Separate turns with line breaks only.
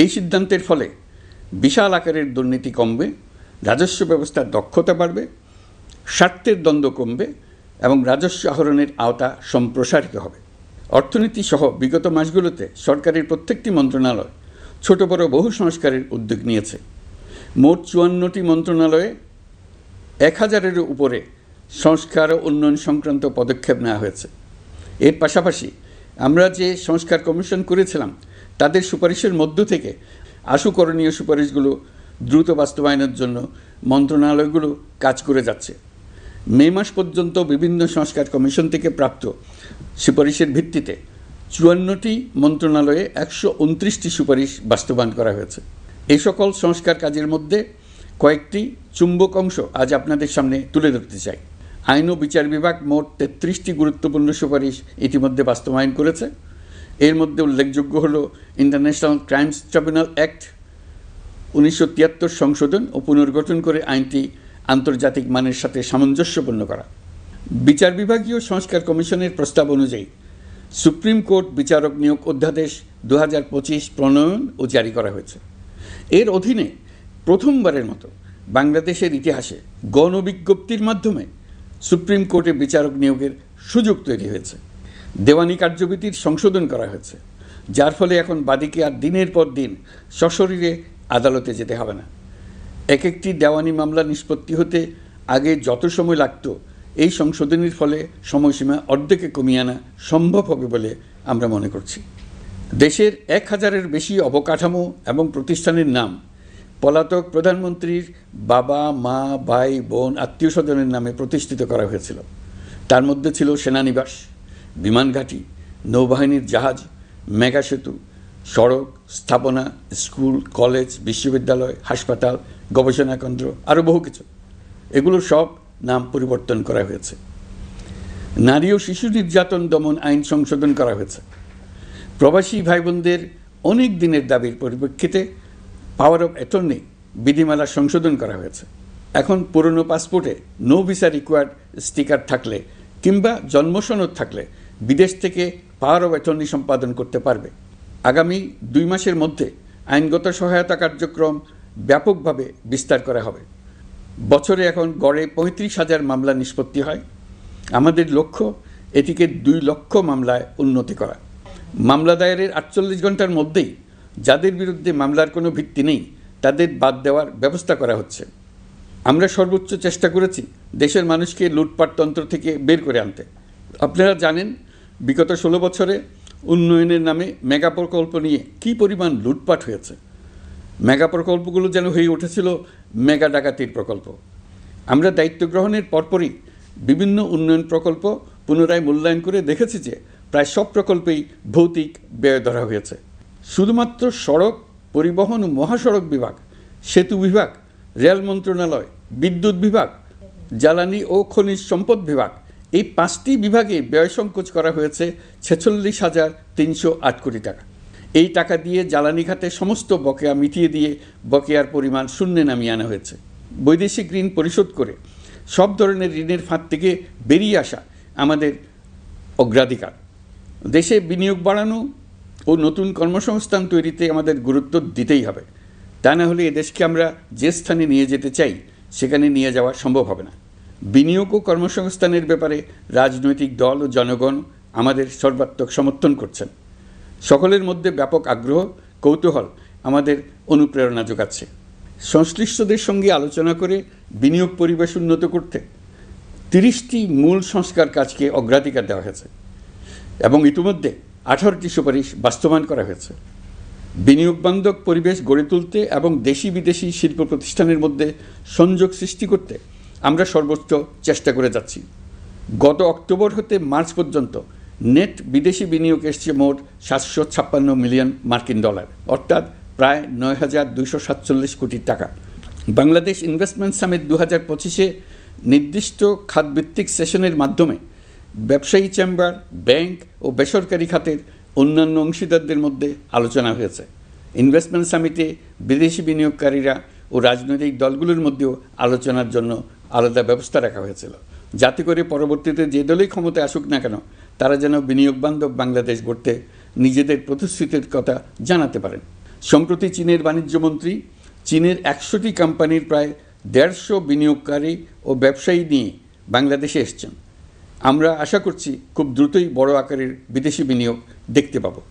এই সিদ্ধান্তের ফলে বিশাল আকারের দুর্নীতি কমবে, রাজস্ব ব্যবস্থার দক্ষতা বাড়বে, স্বার্থের দ্বন্দ্ব কমবে এবং রাজস্ব আহরণের আওতা সম্প্রসারিত হবে। অর্থনীতি সহ বিগত মাসগুলোতে সরকারের প্রত্যেকটি মন্ত্রণালয় ছোট বড় বহু সংস্কারের উদ্যোগ নিয়েছে। মোট 54টি মন্ত্রণালয়ে 1000-এরও উপরে সংস্কার ও উন্নয়ন সংক্রান্ত পদক্ষেপ নেওয়া হয়েছে। এর পাশাপাশি আমরা যে সংস্কার কমিশন করেছিলাম তাদের সুপারিশের মধ্য থেকে আশু করণীয় সুপারিশগুলো দ্রুত বাস্তবায়নের জন্য মন্ত্রণালয়গুলো কাজ করে যাচ্ছে। মে মাস পর্যন্ত বিভিন্ন সংস্কার কমিশন থেকে প্রাপ্ত সুপারিশের ভিত্তিতে 54টি মন্ত্রণালয়ে 129টি সুপারিশ বাস্তবায়ন করা হয়েছে। এই সকল সংস্কার কাজের মধ্যে কয়েকটি চুম্বক অংশ আজ আপনাদের সামনে তুলে ধরতে চাই। আইন ও বিচার বিভাগ মোট 33টি গুরুত্বপূর্ণ সুপারিশ ইতিমধ্যে বাস্তবায়ন করেছে। এর মধ্যে উল্লেখযোগ্য হল ইন্টারন্যাশনাল ক্রাইমস ট্রাইব্যুনাল অ্যাক্ট 1973 সংশোধন ও পুনর্গঠন করে আইনটি আন্তর্জাতিক মানের সাথে সামঞ্জস্যপূর্ণ করা। বিচার বিভাগীয় সংস্কার কমিশনের প্রস্তাব অনুযায়ী সুপ্রিম কোর্ট বিচারক নিয়োগ অধ্যাদেশ 2025 প্রণয়ন ও জারি করা হয়েছে। এর অধীনে প্রথমবারের মতো বাংলাদেশের ইতিহাসে গণবিজ্ঞপ্তির মাধ্যমে সুপ্রিম কোর্টে বিচারক নিয়োগের সুযোগ তৈরি হয়েছে। দেওয়ানি কার্যবিধির সংশোধন করা হয়েছে, যার ফলে এখন বাদীকে আর দিনের পর দিন সশরীরে আদালতে যেতে হবে না। এক একটি দেওয়ানি মামলা নিষ্পত্তি হতে আগে যত সময় লাগত, এই সংশোধনীর ফলে সময়সীমা অর্ধেকে কমিয়ে আনা সম্ভব হবে বলে আমরা মনে করছি। দেশের 1000-এর বেশি অবকাঠামো এবং প্রতিষ্ঠানের নাম পলাতক প্রধানমন্ত্রীর বাবা, মা, ভাই, বোন, আত্মীয় স্বজনের নামে প্রতিষ্ঠিত করা হয়েছিল। তার মধ্যে ছিল সেনানিবাস, বিমানঘাঁটি, নৌবাহিনীর জাহাজ, মেগা সেতু, সড়ক, স্থাপনা, স্কুল, কলেজ, বিশ্ববিদ্যালয়, হাসপাতাল, গবেষণা কেন্দ্র, আরও বহু কিছু। এগুলো সব নাম পরিবর্তন করা হয়েছে। নারী ও শিশু নির্যাতন দমন আইন সংশোধন করা হয়েছে। প্রবাসী ভাই বোনদের অনেক দিনের দাবির পরিপ্রেক্ষিতে পাওয়ার অফ অ্যাটর্নি বিধিমালা সংশোধন করা হয়েছে। এখন পুরনো পাসপোর্টে নো ভিসা রিকোয়ার্ড স্টিকার থাকলে কিংবা জন্মসনদ থাকলে বিদেশ থেকে পাওয়ার অফ অ্যাটর্নি সম্পাদন করতে পারবে। আগামী 2 মাসের মধ্যে আইনগত সহায়তা কার্যক্রম ব্যাপকভাবে বিস্তার করা হবে। বছরে এখন গড়ে 35,000 মামলা নিষ্পত্তি হয়। আমাদের লক্ষ্য এটিকে 2 লক্ষ মামলায় উন্নতি করা। মামলা দায়েরের 48 ঘন্টার মধ্যেই যাদের বিরুদ্ধে মামলার কোনো ভিত্তি নেই তাদের বাদ দেওয়ার ব্যবস্থা করা হচ্ছে। আমরা সর্বোচ্চ চেষ্টা করেছি দেশের মানুষকে লুটপাটতন্ত্র থেকে বের করে আনতে। আপনারা জানেন, বিগত 16 বছরে উন্নয়নের নামে মেগা প্রকল্প নিয়ে কী পরিমাণ লুটপাট হয়েছে। মেগা প্রকল্পগুলো যেন হয়ে উঠেছিল মেগা ডাকাতির প্রকল্প। আমরা দায়িত্ব গ্রহণের পরপরই বিভিন্ন উন্নয়ন প্রকল্প পুনরায় মূল্যায়ন করে দেখেছি যে প্রায় সব প্রকল্পেই ভৌতিক ব্যয় ধরা হয়েছে। শুধুমাত্র সড়ক পরিবহন ও মহাসড়ক বিভাগ, সেতু বিভাগ, রেল মন্ত্রণালয়, বিদ্যুৎ বিভাগ, জ্বালানি ও খনিজ সম্পদ বিভাগ, এই 5টি বিভাগে ব্যয় সংকোচ করা হয়েছে 46,308 কোটি টাকা। এই টাকা দিয়ে জ্বালানি খাতে সমস্ত বকেয়া মিটিয়ে দিয়ে বকেয়ার পরিমাণ শূন্যে নামিয়ে আনা হয়েছে। বৈদেশিক ঋণ পরিশোধ করে সব ধরনের ঋণের ফাঁদ থেকে বেরিয়ে আসা আমাদের অগ্রাধিকার। দেশে বিনিয়োগ বাড়ানো ও নতুন কর্মসংস্থান তৈরিতে আমাদের গুরুত্ব দিতেই হবে। তা না হলে এদেশকে আমরা যে স্থানে নিয়ে যেতে চাই সেখানে নিয়ে যাওয়া সম্ভব হবে না। বিনিয়োগ ও কর্মসংস্থানের ব্যাপারে রাজনৈতিক দল ও জনগণ আমাদের সর্বাত্মক সমর্থন করছেন। সকলের মধ্যে ব্যাপক আগ্রহ, কৌতূহল আমাদের অনুপ্রেরণা যোগাচ্ছে। সংশ্লিষ্টদের সঙ্গে আলোচনা করে বিনিয়োগ পরিবেশ উন্নত করতে 30টি মূল সংস্কার কাজকে অগ্রাধিকার দেওয়া হয়েছে এবং ইতিমধ্যে 18টি সুপারিশ বাস্তবায়ন করা হয়েছে। বিনিয়োগ বান্ধব পরিবেশ গড়ে তুলতে এবং দেশি বিদেশি শিল্প প্রতিষ্ঠানের মধ্যে সংযোগ সৃষ্টি করতে আমরা সর্বোচ্চ চেষ্টা করে যাচ্ছি। গত অক্টোবর হতে মার্চ পর্যন্ত নেট বিদেশি বিনিয়োগ এসছে মোট 756 মিলিয়ন মার্কিন ডলার, অর্থাৎ প্রায় 9,247 কোটি টাকা। বাংলাদেশ ইনভেস্টমেন্ট সামিট 2025-এ নির্দিষ্ট খাতভিত্তিক সেশনের মাধ্যমে ব্যবসায়ী চেম্বার, ব্যাংক ও বেসরকারি খাতের অন্যান্য অংশীদারদের মধ্যে আলোচনা হয়েছে। ইনভেস্টমেন্ট সামিটে বিদেশি বিনিয়োগকারীরা ও রাজনৈতিক দলগুলোর মধ্যেও আলোচনার জন্য আলাদা ব্যবস্থা রাখা হয়েছিল, যাতে করে পরবর্তীতে যে দলই ক্ষমতায় আসুক না কেন তারা যেন বিনিয়োগ বান্ধব বাংলাদেশ গড়তে নিজেদের প্রতিশ্রুতির কথা জানাতে পারেন। সম্প্রতি চীনের বাণিজ্যমন্ত্রী চীনের 100টি কোম্পানির প্রায় 150 বিনিয়োগকারী ও ব্যবসায়ী নিয়ে বাংলাদেশে এসেছেন। আমরা আশা করছি খুব দ্রুতই বড় আকারের বিদেশি বিনিয়োগ দেখতে পাব।